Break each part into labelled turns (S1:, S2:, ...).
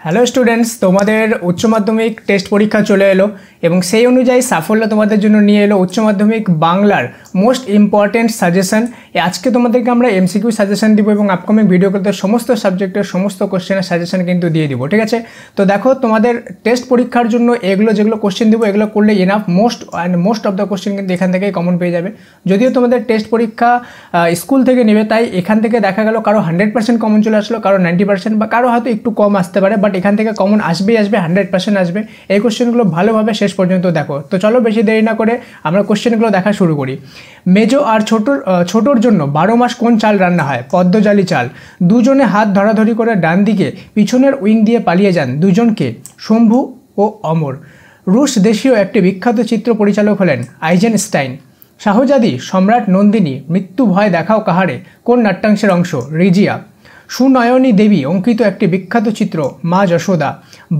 S1: Hello students, তোমাদের উচ্চ মাধ্যমিক টেস্ট পরীক্ষা চলে এলো এবং সেই অনুযায়ী সাফল্য তোমাদের জন্য নিয়ে এলো উচ্চ মাধ্যমিক বাংলার মোস্ট ইম্পর্টেন্ট সাজেশন। আজকে তোমাদেরকে আমরা এমসিকিউ সাজেশন দিব এবং আপকামিং ভিডিওগুলোতে সমস্ত সাবজেক্টের সমস্ত কোশ্চেনের সাজেশন কিন্তু দিয়ে দিব। ঠিক আছে, তো দেখো তোমাদের টেস্ট পরীক্ষার জন্য এগুলো যেগুলো কোশ্চেন দিব এগুলো করলে enough. Most of the question কিন্তু এখান থেকেই কমন পেয়ে যাবে। যদিও তোমাদের টেস্ট পরীক্ষা স্কুল থেকে নেবে, তাই এখান থেকে দেখা গেল কারো 100% কমন চলে আসলো, কারো 90% বা কারো হয়তো একটু কম আসতে পারে, বাট এখান থেকে কমন আসবেই আসবে, 100% আসবে। এই কোশ্চেনগুলো ভালোভাবে শেষ পর্যন্ত দেখো। তো চলো বেশি দেরি না করে আমরা কোশ্চেনগুলো দেখা শুরু করি। মেজো আর ছোটোর জন্য 12 মাস কোন চাল রান্না হয়? পদ্মজালি চাল। দুজনে হাত ধরাধরি করে ডান দিকে পিছনের উইং দিয়ে পালিয়ে যান দুজনকে, শম্ভু ও অমর। রুশ দেশীয় একটি বিখ্যাত চিত্র পরিচালক হলেন আইজেনস্টাইন। শাহজাদি সম্রাট নন্দিনী মৃত্যু ভয় দেখাও কাহারে কোন নাট্যাংশের অংশ? রিজিয়া। সুনয়নী দেবী অঙ্কিত একটি বিখ্যাত চিত্র মা যশোদা।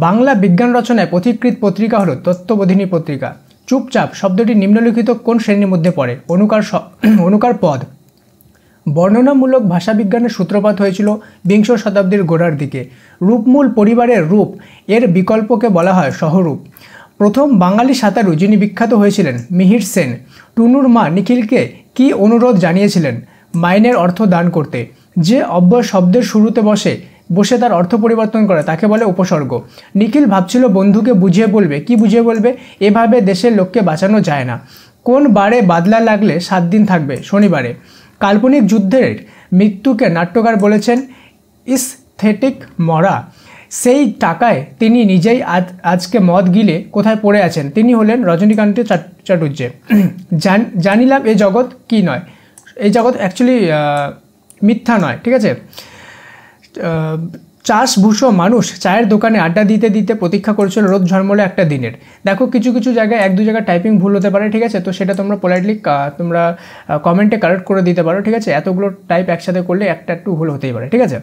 S1: বাংলা বিজ্ঞান রচনায় পথিকৃৎ পত্রিকা হল তত্ত্ববোধিনী পত্রিকা। চুপচাপ শব্দটি নিম্নলিখিত কোন শ্রেণীর মধ্যে পড়ে? অনুকার পদ। বর্ণনামূলক ভাষাবিজ্ঞানের সূত্রপাত হয়েছিল বিংশ শতাব্দীর গোড়ার দিকে। রূপমূল পরিবারের রূপ এর বিকল্পকে বলা হয় সহরূপ। প্রথম বাঙালি সাঁতারু যিনি বিখ্যাত হয়েছিলেন মিহির সেন। টুনুর মা নিখিলকে কি অনুরোধ জানিয়েছিলেন? মাইনের অর্থ দান করতে। যে অব্যয় শব্দের শুরুতে বসে তার অর্থ পরিবর্তন করে তাকে বলে উপসর্গ। নিখিল ভাবছিল বন্ধুকে বুঝিয়ে বলবে, কি বুঝিয়ে বলবে? এভাবে দেশের লোককে বাঁচানো যায় না। কোন বারে বাদলা লাগলে 7 দিন থাকবে? শনিবারে। কাল্পনিক যুদ্ধের মৃত্যুকে নাট্যকার বলেছেন ইস্থেটিক মরা। সেই টাকায় তিনি নিজেই আজকে মদ গিলে কোথায় পড়ে আছেন? তিনি হলেন রজনীকান্ত চাটুর্যে। জানিলাম এ জগৎ কি নয়, এই জগৎ অ্যাকচুয়ালি মিথ্যা নয়। ঠিক আছে, চাষভূষো মানুষ চায়ের দোকানে আড্ডা দিতে দিতে প্রতীক্ষা করেছিল রোদ ঝলমলে একটা দিনের। দেখো কিছু কিছু জায়গায় 1-2 জায়গায় টাইপিং ভুল হতে পারে। ঠিক আছে, তো সেটা তোমরা পোলাইটলি তোমরা কমেন্টে কারেক্ট করে দিতে পারো। ঠিক আছে, এতগুলো টাইপ একসাথে করলে একটু ভুল হতেই পারে। ঠিক আছে,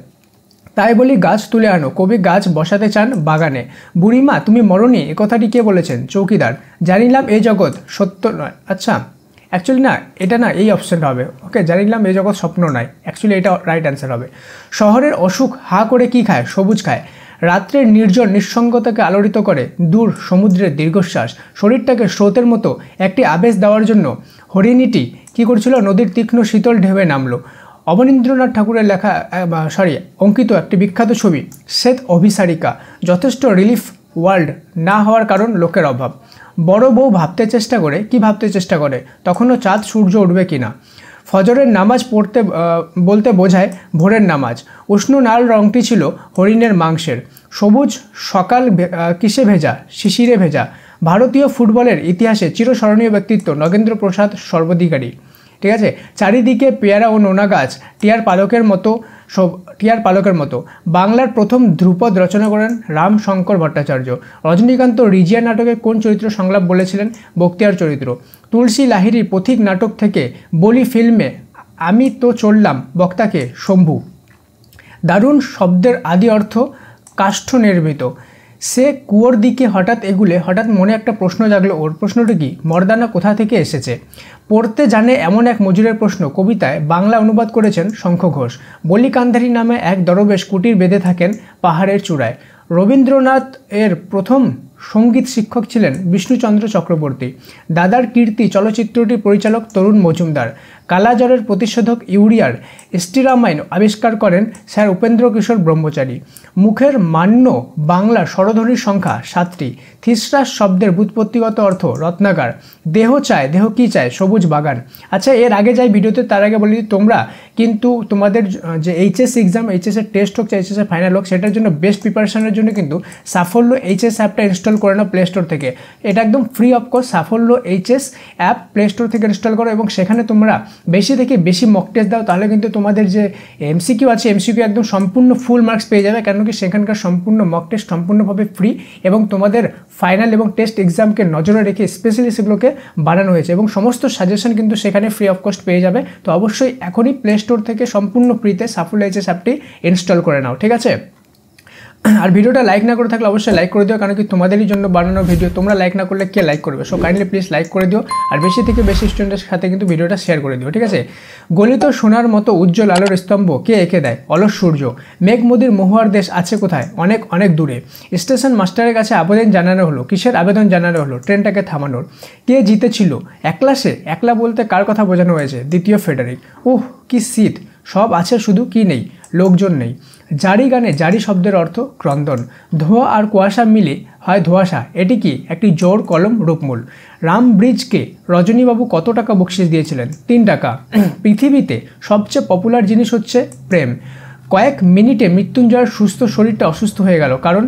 S1: তাই বলি গাছ তুলে আনো, কবি গাছ বসাতে চান বাগানে। বুড়িমা তুমি মরণি এ কথাটি কে বলেছেন? চৌকিদার। জানিলাম এ জগৎ সত্য নয়। আচ্ছা, অ্যাকচুয়ালি না, এটা না, এই অপশানটা হবে। ওকে, জানিলাম এই জগৎ স্বপ্ন নয়, অ্যাকচুয়ালি এটা রাইট অ্যান্সার হবে। শহরের অসুখ হা করে কি খায়? সবুজ খায়। রাত্রের নির্জন নিঃসঙ্গতাকে আলোড়িত করে দূর সমুদ্রের দীর্ঘশ্বাস। শরীরটাকে স্রোতের মতো একটি আবেশ দেওয়ার জন্য হরিণীটি কী করছিল? নদীর তীক্ষ্ণ শীতল ঢেউয়ে নামলো। অবনীন্দ্রনাথ ঠাকুরের অঙ্কিত একটি বিখ্যাত ছবি শ্বেত অভিসারিকা। যথেষ্ট রিলিফ ওয়ার্ল্ড না হওয়ার কারণ লোকের অভাব। বড় বউ ভাবতে চেষ্টা করে, কি ভাবতে চেষ্টা করে? তখনও চাঁদ সূর্য উঠবে কিনা। ফজরের নামাজ পড়তে বলতে বোঝায় ভোরের নামাজ। উষ্ণ লাল রঙটি ছিল হরিণের মাংসের। সবুজ সকাল কিসে ভেজা? শিশিরে ভেজা। ভারতীয় ফুটবলের ইতিহাসে চিরস্মরণীয় ব্যক্তিত্ব নগেন্দ্র প্রসাদ সর্বাধিকারী। ঠিক আছে, চারিদিকে পেয়ারা ও নোনা গাছ টিয়ার পালকের মতো। বাংলার প্রথম ধ্রুপদ রচনা করেন রামশঙ্কর ভট্টাচার্য। রজনীকান্ত রিজিয়া নাটকে কোন চরিত্র সংলাপ বলেছিলেন? বক্তিয়ার চরিত্র। তুলসী লাহিড়ী পথিক নাটক থেকে বলি ফিল্মে আমি তো চললাম বক্তাকে শম্ভু। দারুণ শব্দের আদি অর্থ কাষ্ঠ নির্মিত। সে কুয়োর দিকে হঠাৎ এগুলে হঠাৎ মনে একটা প্রশ্ন জাগলো ওর। প্রশ্নটি কি? মর্দানা কোথা থেকে এসেছে? পড়তে জানে এমন এক মজুরের প্রশ্ন কবিতায় বাংলা অনুবাদ করেছেন শঙ্খ ঘোষ। বলি কান্ধারী নামে এক দরবেশ কুটির বেঁধে থাকেন পাহাড়ের চূড়ায়। রবীন্দ্রনাথ এর প্রথম সঙ্গীত শিক্ষক ছিলেন বিষ্ণুচন্দ্র চক্রবর্তী। দাদার কীর্তি চলচ্চিত্রটির পরিচালক তরুণ মজুমদার। কালাজ্বরের প্রতিষেধক ইউরিয়ার স্টিরামাইন আবিষ্কার করেন স্যার উপেন্দ্র কিশোর ব্রহ্মচারী। মুখের মান্য বাংলা স্বরধ্বনির সংখ্যা 7টি। থিসরাস শব্দের ব্যুৎপত্তিগত অর্থ রত্নাগার। দেহ চায়, দেহ কি চায়? সবুজ বাগান। আচ্ছা, এর আগে যাই ভিডিওতে, তার আগে বলি তোমরা কিন্তু তোমাদের যে এইচএস এক্সাম, এইচএসের টেস্ট হোক, এইচএসের ফাইনাল হোক, সেটার জন্য বেস্ট প্রিপারেশনের জন্য কিন্তু সাফল্য এইচএস অ্যাপটা ইনস্টল করে নাও প্লে স্টোর থেকে। এটা একদম ফ্রি অফ কস্ট। সাফল্য এইচএস অ্যাপ প্লে স্টোর থেকে ইনস্টল করো এবং সেখানে তোমরা বেশি থেকে বেশি মক টেস্ট দাও, তাহলে কিন্তু তোমাদের যে এমসিকিউ আছে এমসিকিউ একদম সম্পূর্ণ ফুল মার্কস পেয়ে যাবে, কেন কি সেখানকার সম্পূর্ণ মক টেস্ট সম্পূর্ণভাবে ফ্রি এবং তোমাদের ফাইনাল এবং টেস্ট এক্সামকে নজরে রেখে স্পেশালি সেগুলোকে বানানো হয়েছে এবং সমস্ত সাজেশন কিন্তু সেখানে ফ্রি অফ কস্ট পেয়ে যাবে। তো অবশ্যই এখনই প্লে স্টোর থেকে সম্পূর্ণ ফ্রিতে সাফল্য এইচএস অ্যাপটি ইনস্টল করে নাও। ঠিক আছে, আর ভিডিওটা লাইক না করে থাকলে অবশ্যই লাইক করে দিও, কারণ কি তোমাদেরই জন্য বানানো ভিডিও, তোমরা লাইক না করলে কে লাইক করবে? সো কাইন্ডলি প্লিজ লাইক করে দিও, আর বেশি থেকে বেশি স্টুডেন্টের সাথে কিন্তু ভিডিওটা শেয়ার করে দিও, ঠিক আছে? গলিত সোনার মতো উজ্জ্বল আলোর স্তম্ভ কে এঁকে দেয়? অলস সূর্য। মেঘ মোদির মহুয়ার দেশ আছে কোথায়? অনেক অনেক দূরে। স্টেশন মাস্টারের কাছে আবেদন জানানো হলো, কিসের আবেদন জানানো হলো? ট্রেনটাকে থামানোর। কে জিতেছিল? একলা সে? একলা বলতে কার কথা বোঝানো হয়েছে? দ্বিতীয় ফেডারিক। ওহ কি শীত, সব আছে শুধু কি নেই? লোকজন নেই। জারি গানে জারি শব্দের অর্থ ক্রন্দন। ধোঁয়া আর কুয়াশা মিলে হয় ধোঁয়াশা, এটি কি? একটি জোর কলম রূপমূল। রাম ব্রিজকে রজনীবাবু কত টাকা বকশিস দিয়েছিলেন? 3 টাকা। পৃথিবীতে সবচেয়ে পপুলার জিনিস হচ্ছে প্রেম। কয়েক মিনিটে মৃত্যুঞ্জয়ের সুস্থ শরীরটা অসুস্থ হয়ে গেল, কারণ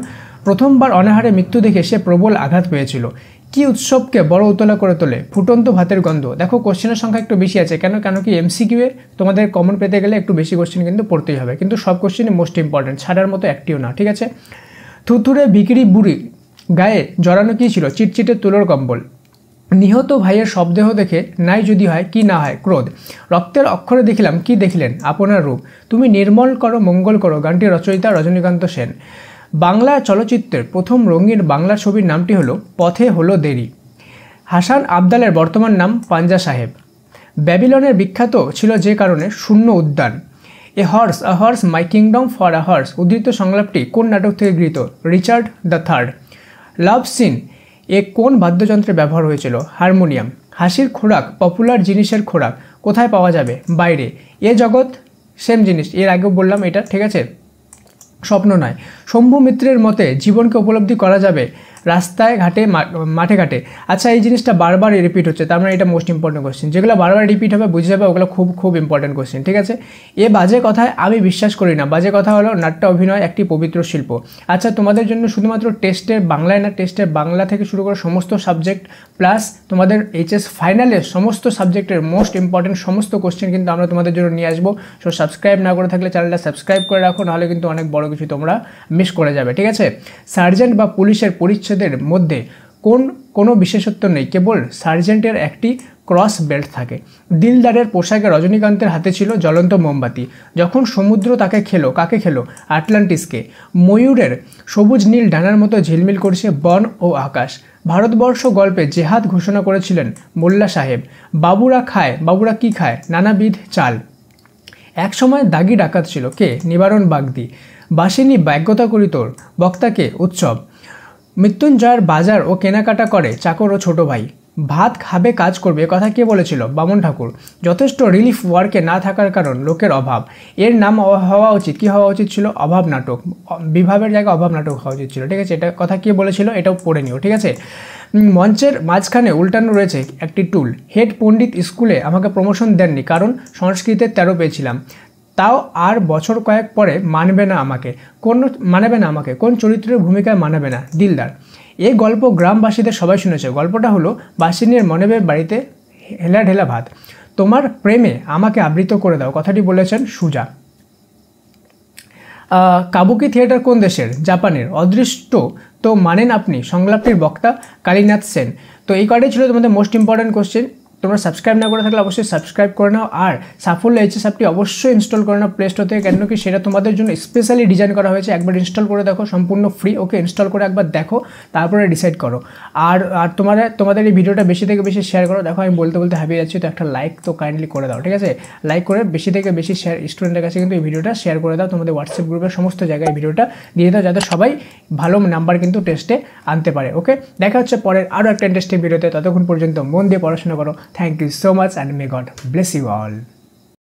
S1: প্রথমবার অনাহারে মৃত্যু দেখে সে প্রবল আঘাত পেয়েছিল। কি উৎসবকে বড় উতলা করে তোলে? ফুটন্ত ভাতের গন্ধ। দেখো কোশ্চেনের সংখ্যা একটু বেশি আছে, কেন কি MCQ এ তোমাদের কমন পেতে গেলে একটু বেশি কোশ্চেন কিন্তু পড়তেই হবে, কিন্তু সব কোশ্চেনই মোস্ট ইম্পর্টেন্ট, ছাড়ার মতো একটিও না, ঠিক আছে? থুতুরে বিক্রি বুড়ি গায়ে জড়ানো কী ছিল? চিটচিটে তুলোর কম্বল। নিহত ভাইয়ের শবদেহ দেখে নাই যদি হয় কি না হয়? ক্রোধ। রক্তের অক্ষরে দেখিলাম কি দেখিলেন? আপনার রূপ। তুমি নির্মল করো মঙ্গল করো গানটির রচয়িতা রজনীকান্ত সেন। বাংলা চলচ্চিত্রের প্রথম রঙিন বাংলা ছবির নামটি হলো পথে হলো দেরি। হাসান আবদালের বর্তমান নাম পাঞ্জা সাহেব। ব্যাবিলনের বিখ্যাত ছিল যে কারণে শূন্য উদ্যান। A horse my kingdom for a horse উদ্ধৃত সংলাপটি কোন নাটক থেকে গৃহীত? Richard the third. Love scene এ কোন বাদ্যযন্ত্রে ব্যবহার হয়েছিল? হারমোনিয়াম। হাসির খোরাক পপুলার জিনিসের খোরাক কোথায় পাওয়া যাবে? বাইরে। এ জগৎ সেম জিনিস, এর আগেও বললাম এটা, ঠিক আছে? স্বপ্ন নয়। শম্ভু মিত্রের মতে জীবনকে উপলব্ধি করা যাবে রাস্তায় ঘাটে মাঠে ঘাটে। আচ্ছা এই জিনিসটা বারবার রিপিট হচ্ছে, তার মানে এটা মোস্ট ইম্পর্টেন্ট কোশ্চেন, যেগুলো বারবার রিপিট হবে বুঝে যাবে ওগুলো খুব খুব ইম্পর্টেন্ট কোশ্চেন, ঠিক আছে? এ বাজে কথায় আমি বিশ্বাস করি না। বাজে কথা হলো নাট্য অভিনয় একটি পবিত্র শিল্প। আচ্ছা তোমাদের জন্য শুধুমাত্র টেস্টের বাংলায় না, টেস্টের বাংলা থেকে শুরু করে সমস্ত সাবজেক্ট প্লাস তোমাদের HS ফাইনালের সমস্ত সাবজেক্টের মোস্ট ইম্পর্টেন্ট সমস্ত কোশ্চেন কিন্তু আমরা তোমাদের জন্য নিয়ে আসবো। সো সাবস্ক্রাইব না করে থাকলে চ্যানেলটা সাবস্ক্রাইব করে রাখো, নাহলে কিন্তু অনেক বড় কিছু তোমরা মিস করে যাবে, ঠিক আছে? সার্জেন্ট বা পুলিশের পরিচ্ছেদের মধ্যে কোনো বিশেষত্ব নেই, কেবল সার্জেন্টের একটি ক্রস বেল্ট থাকে। দিলদারের পোশাকে রজনীকান্তের হাতে ছিল জ্বলন্ত মোমবাতি। যখন সমুদ্র তাকে খেলো, কাকে খেলো? আটলান্টিসকে। ময়ূরের সবুজ নীল ডানার মতো ঝিলমিল করছে বন ও আকাশ। ভারতবর্ষ গল্পে জেহাদ ঘোষণা করেছিলেন মোল্লা সাহেব। বাবুরা কি খায়? নানাবিধ চাল। এক সময় দাগি ডাকাত ছিল, কে? নিবারণ বাগদি। বাসিনী ব্যগ্যতা করি তোর, বক্তাকে? উৎসব। মৃত্যুঞ্জয়ের বাজার ও কেনাকাটা করে চাকর ও ছোট ভাই। ভাত খাবে কাজ করবে কথা কে বলেছিল? বামন ঠাকুর। যথেষ্ট রিলিফ ওয়ার্কে না থাকার কারণ লোকের অভাব। এর নাম হওয়া উচিত, কি হওয়া উচিত ছিল? অভাব নাটক। বিভাবের জায়গায় অভাব নাটক হওয়া উচিত ছিল, ঠিক আছে? এটা কথা কে বলেছিল এটাও পড়ে নিও, ঠিক আছে? মঞ্চের মাঝখানে উল্টানো রয়েছে একটি টুল। হেড পণ্ডিত স্কুলে আমাকে প্রমোশন দেননি, কারণ সংস্কৃতের 13 পেয়েছিলাম। তাও আর বছর কয়েক পরে মানবে না আমাকে। কোন চরিত্রের ভূমিকায় মানাবে না? দিলদার। এই গল্প গ্রামবাসীদের সবাই শুনেছে। গল্পটা হলো বাসিনীর মনেবের বাড়িতে হেলা ঢেলা ভাত। তোমার প্রেমে আমাকে আবৃত করে দাও কথাটি বলেছেন সুজা। কাবুকি থিয়েটার কোন দেশের? জাপানের। অদৃষ্ট তো মানেন আপনি সংলাপটির বক্তা কালীনাথ সেন। তো এই কয়টাই ছিল তোমাদের মোস্ট ইম্পর্টেন্ট কোশ্চেন। তোমরা সাবস্ক্রাইব না করে থাকলে অবশ্যই সাবস্ক্রাইব করে নাও, আর সাফল্য HS অ্যাপটি অবশ্যই ইনস্টল করে নাও প্লে স্টোর থেকে, কেন কি সেটা তোমাদের জন্য স্পেশালি ডিজাইন করা হয়েছে। একবার ইনস্টল করে দেখো, সম্পূর্ণ ফ্রি, ওকে? ইনস্টল করে একবার দেখো, তারপরে ডিসাইড করো। আর তোমাদের এই ভিডিওটা বেশি থেকে বেশি শেয়ার করো। দেখো আমি বলতে হারিয়ে যাচ্ছি, তো একটা লাইক তো কাইন্ডলি করে দাও, ঠিক আছে? লাইক করে বেশি থেকে বেশি শেয়ার স্টুডেন্টের কাছে কিন্তু এই ভিডিওটা শেয়ার করে দাও। তোমাদের হোয়াটসঅ্যাপ গ্রুপের সমস্ত জায়গায় এই ভিডিওটা দিয়ে দাও, যাতে সবাই ভালো নাম্বার কিন্তু টেস্টে আনতে পারে, ওকে? দেখা হচ্ছে পরের আরও একটা ইন্টারেস্টিং ভিডিওতে। ততক্ষণ পর্যন্ত মন দিয়ে পড়াশোনা করো। Thank you so much and may God bless you all.